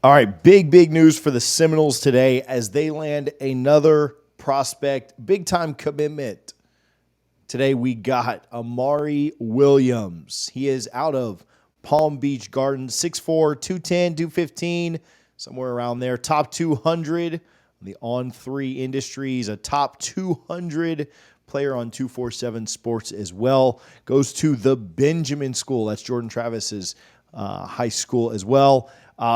All right, big news for the Seminoles today as they land another prospect, big-time commitment. Today we got Amari Williams. He is out of Palm Beach Gardens, 6'4", 210, 215, somewhere around there. Top 200 on the On3 industries, a top 200 player on 247 Sports as well. Goes to the Benjamin School. That's Jordan Travis's high school as well.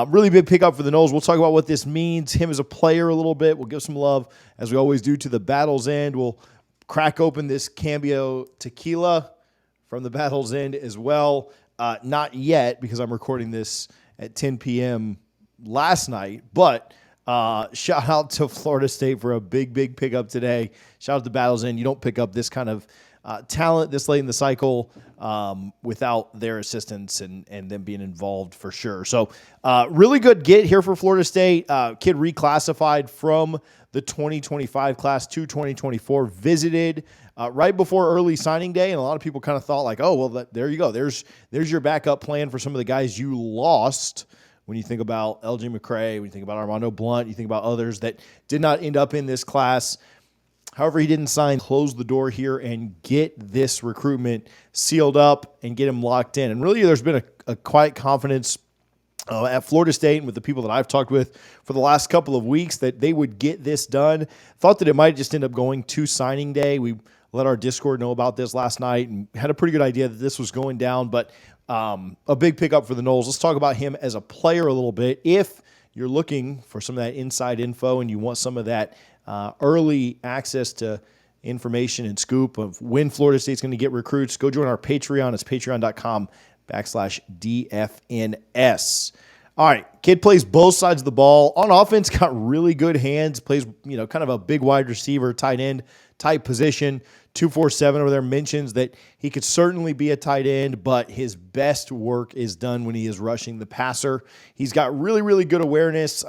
Really big pickup for the Noles. We'll talk about what this means, him as a player a little bit. We'll give some love, as we always do, to the Battle's End. We'll crack open this Cambio tequila from the Battle's End as well. Not yet, because I'm recording this at 10 p.m. last night, but shout out to Florida State for a big pickup today. Shout out to Battle's End. You don't pick up this kind of talent this late in the cycle without their assistance and them being involved for sure. So really good get here for Florida State. Kid reclassified from the 2025 class to 2024, visited right before early signing day, and a lot of people kind of thought like, oh, well, there you go. There's your backup plan for some of the guys you lost. When you think about LJ McCray, when you think about Armando Blunt, you think about others that did not end up in this class. However, he didn't close the door here and get this recruitment sealed up and get him locked in. And really, there's been a quiet confidence at Florida State and with the people that I've talked with for the last couple of weeks that they would get this done. Thought that it might just end up going to signing day. We let our Discord know about this last night and had a pretty good idea that this was going down, but a big pickup for the Noles. Let's talk about him as a player a little bit. If you're looking for some of that inside info and you want some of that early access to information and scoop of when Florida State's going to get recruits, go join our Patreon. It's patreon.com/DFNS. All right, kid plays both sides of the ball. On offense, got really good hands, plays, kind of a big wide receiver, tight end type position. 247 over there mentions that he could certainly be a tight end, but his best work is done when he is rushing the passer. He's got really good awareness,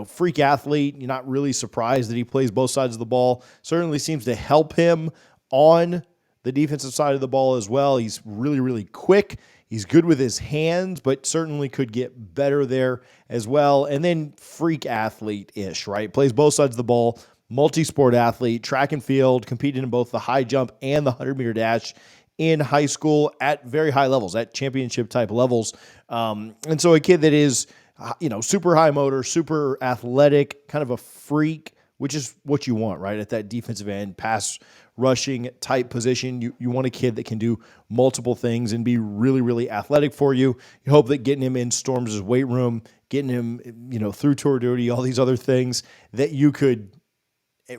freak athlete. You're not really surprised that he plays both sides of the ball. Certainly seems to help him on the defensive side of the ball as well. He's really quick. He's good with his hands, but certainly could get better there as well. And then freak athlete-ish, right? Plays both sides of the ball. Multi-sport athlete, track and field, competed in both the high jump and the 100-meter dash in high school at very high levels, at championship-type levels. And so a kid that is, super high motor, super athletic, kind of a freak, which is what you want, right, at that defensive end, pass rushing type position. You want a kid that can do multiple things and be really athletic for you. You hope that getting him in Storms' weight room, getting him, through tour duty, all these other things that you could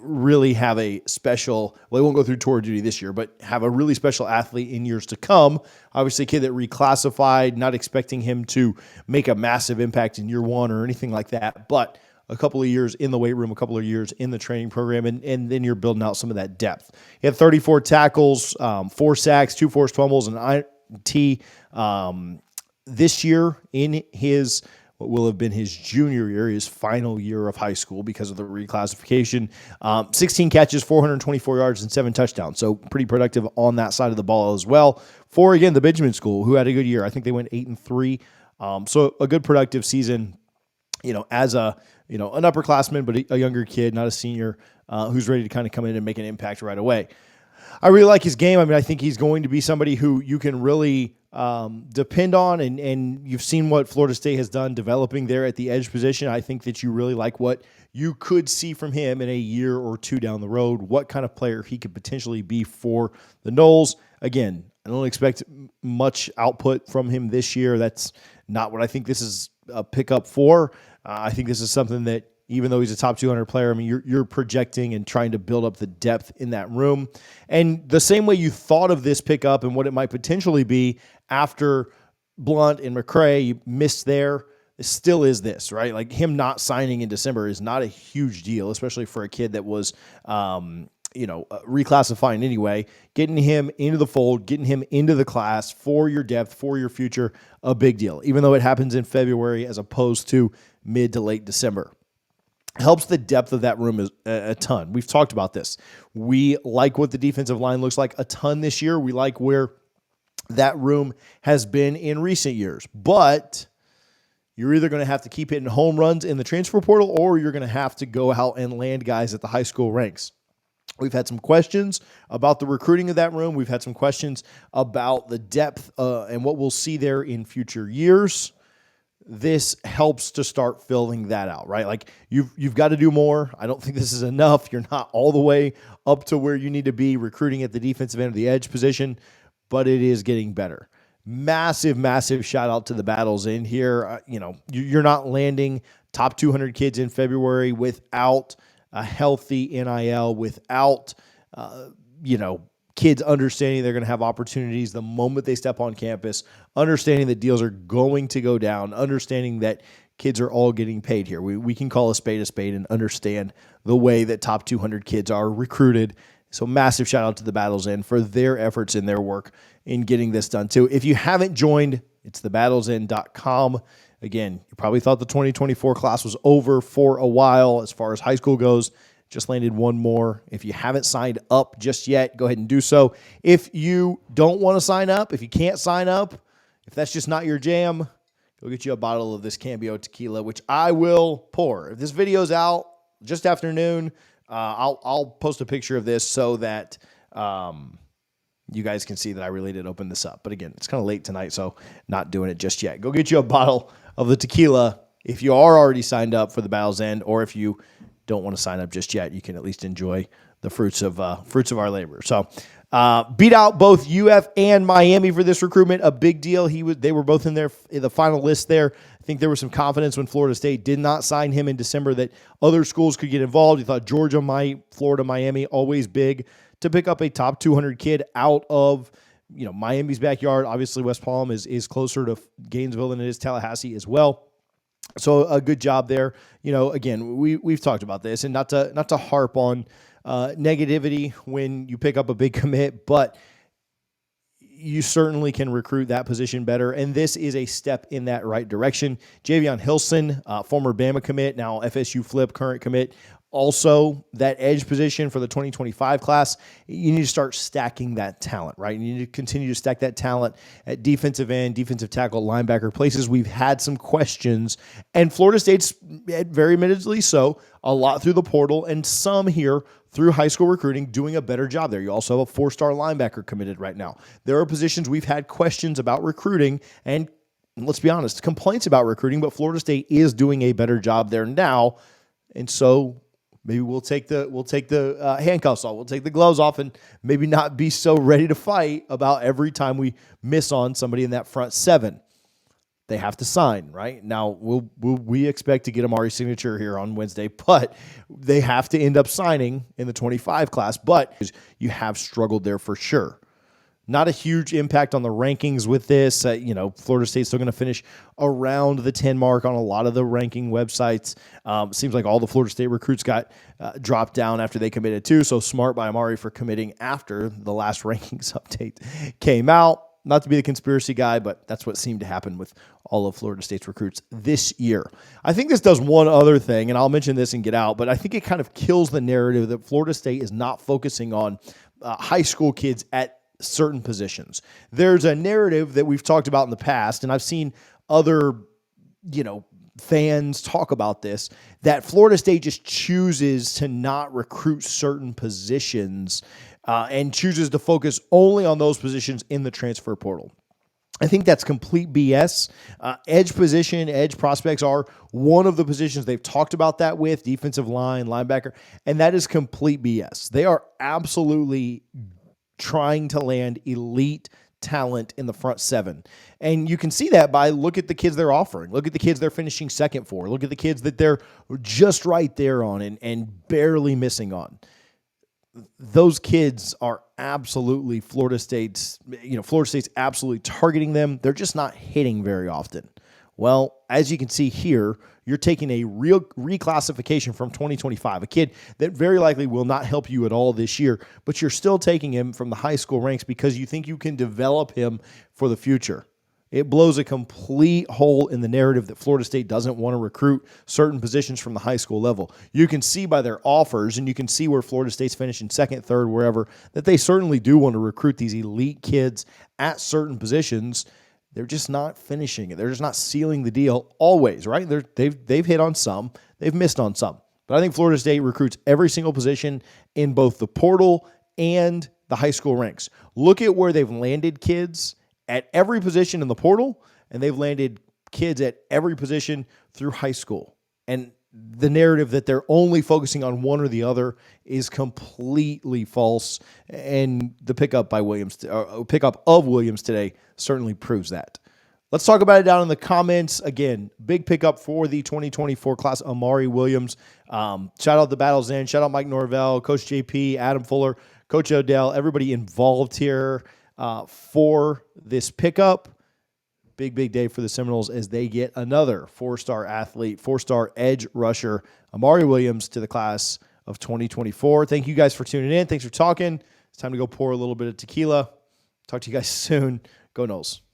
really have a special, well, he won't go through tour duty this year, but have a really special athlete in years to come. Obviously, a kid that reclassified, not expecting him to make a massive impact in year one or anything like that, but a couple of years in the weight room, a couple of years in the training program, and then you're building out some of that depth. He had 34 tackles, 4 sacks, 2 forced fumbles, and INT this year in his what will have been his junior year, his final year of high school because of the reclassification. 16 catches, 424 yards, and 7 touchdowns. So pretty productive on that side of the ball as well. For, again, the Benjamin School, who had a good year. I think they went 8-3. So a good productive season, as an upperclassman, but a younger kid, not a senior, who's ready to kind of come in and make an impact right away. I really like his game. I think he's going to be somebody who you can really depend on, and you've seen what Florida State has done developing there at the edge position. I think that you really like what you could see from him in a year or two down the road, what kind of player he could potentially be for the Noles. Again, I don't expect much output from him this year. That's not what I think this is a pickup for. I think this is something that, even though he's a top 200 player, you're projecting and trying to build up the depth in that room. And the same way you thought of this pickup and what it might potentially be after Blunt and McCray, you missed there, it still is this, right? Like, him not signing in December is not a huge deal, especially for a kid that was, reclassifying anyway. Getting him into the fold, getting him into the class for your depth, for your future, a big deal, even though it happens in February as opposed to mid to late December. Helps the depth of that room a ton. We've talked about this. We like what the defensive line looks like a ton this year. We like where that room has been in recent years. But you're either going to have to keep hitting home runs in the transfer portal, or you're going to have to go out and land guys at the high school ranks. We've had some questions about the recruiting of that room. We've had some questions about the depth and what we'll see there in future years. This helps to start filling that out, right? Like you've got to do more. I don't think this is enough. You're not all the way up to where you need to be recruiting at the defensive end of the edge position, but it is getting better. Massive, massive shout out to the battles in here. You're not landing top 200 kids in February without a healthy NIL, without, kids understanding they're going to have opportunities the moment they step on campus, understanding that deals are going to go down, understanding that kids are all getting paid here. We can call a spade and understand the way that top 200 kids are recruited. So massive shout out to the Battles End for their efforts and their work in getting this done too. If you haven't joined, it's thebattlesend.com. Again, you probably thought the 2024 class was over for a while as far as high school goes. Just landed one more. If you haven't signed up just yet, go ahead and do so. If you don't want to sign up, if you can't sign up, if that's just not your jam, go get you a bottle of this Cambio tequila, which I will pour. If this video's out just afternoon, I'll post a picture of this so that you guys can see that I really did open this up. But again, it's kind of late tonight, so not doing it just yet. Go get you a bottle of the tequila if you are already signed up for the Battle's End, or if you don't want to sign up just yet, you can at least enjoy the fruits of our labor. So beat out both UF and Miami for this recruitment. A big deal. They were both in the final list there. I think there was some confidence when Florida State did not sign him in December that other schools could get involved. You thought Georgia might, Florida, Miami, always big to pick up a top 200 kid out of Miami's backyard. Obviously, West Palm is closer to Gainesville than it is Tallahassee as well. So a good job there. Again, we've talked about this, and not to harp on negativity when you pick up a big commit, but you certainly can recruit that position better, and this is a step in that right direction. Javion Hilson, former Bama commit, now FSU Flip, current commit. Also, that edge position for the 2025 class, you need to start stacking that talent, right? You need to continue to stack that talent at defensive end, defensive tackle, linebacker, places we've had some questions. And Florida State's, very admittedly so, a lot through the portal, and some here through high school recruiting doing a better job there. You also have a 4-star linebacker committed right now. There are positions we've had questions about recruiting, and let's be honest, complaints about recruiting, but Florida State is doing a better job there now. And so maybe we'll take the handcuffs off. We'll take the gloves off and maybe not be so ready to fight about every time we miss on somebody in that front seven. They have to sign, right? Now, we expect to get Amari's signature here on Wednesday, but they have to end up signing in the 25 class. But you have struggled there for sure. Not a huge impact on the rankings with this. Florida State's still going to finish around the 10 mark on a lot of the ranking websites. Seems like all the Florida State recruits got dropped down after they committed too. So smart by Amari for committing after the last rankings update came out. Not to be the conspiracy guy, but that's what seemed to happen with all of Florida State's recruits this year. I think this does one other thing, and I'll mention this and get out, but I think it kind of kills the narrative that Florida State is not focusing on high school kids at certain positions. There's a narrative that we've talked about in the past, and I've seen other, fans talk about this, that Florida State just chooses to not recruit certain positions and chooses to focus only on those positions in the transfer portal. I think that's complete BS. Edge prospects are one of the positions they've talked about that with, defensive line, linebacker, and that is complete BS. They are absolutely trying to land elite talent in the front seven. And you can see that by look at the kids they're offering. Look at the kids they're finishing second for. Look at the kids that they're just right there on and barely missing on. Those kids are absolutely Florida State's absolutely targeting them. They're just not hitting very often. Well, as you can see here, you're taking a real reclassification from 2025, a kid that very likely will not help you at all this year, but you're still taking him from the high school ranks because you think you can develop him for the future. It blows a complete hole in the narrative that Florida State doesn't want to recruit certain positions from the high school level. You can see by their offers, and you can see where Florida State's finishing second, third, wherever, that they certainly do want to recruit these elite kids at certain positions. they're just not finishing it. They're just not sealing the deal always, right? They've hit on some, they've missed on some. But I think Florida State recruits every single position in both the portal and the high school ranks. Look at where they've landed kids at every position in the portal, and they've landed kids at every position through high school. And the narrative that they're only focusing on one or the other is completely false. And the pickup of Williams today certainly proves that. Let's talk about it down in the comments. Again, big pickup for the 2024 class, Amari Williams. Shout out the Battles In. Shout out Mike Norvell, Coach JP, Adam Fuller, Coach Odell, everybody involved here for this pickup. Big day for the Seminoles as they get another four-star athlete, four-star edge rusher, Amari Williams, to the class of 2024. Thank you guys for tuning in. Thanks for talking. It's time to go pour a little bit of tequila. Talk to you guys soon. Go Noles.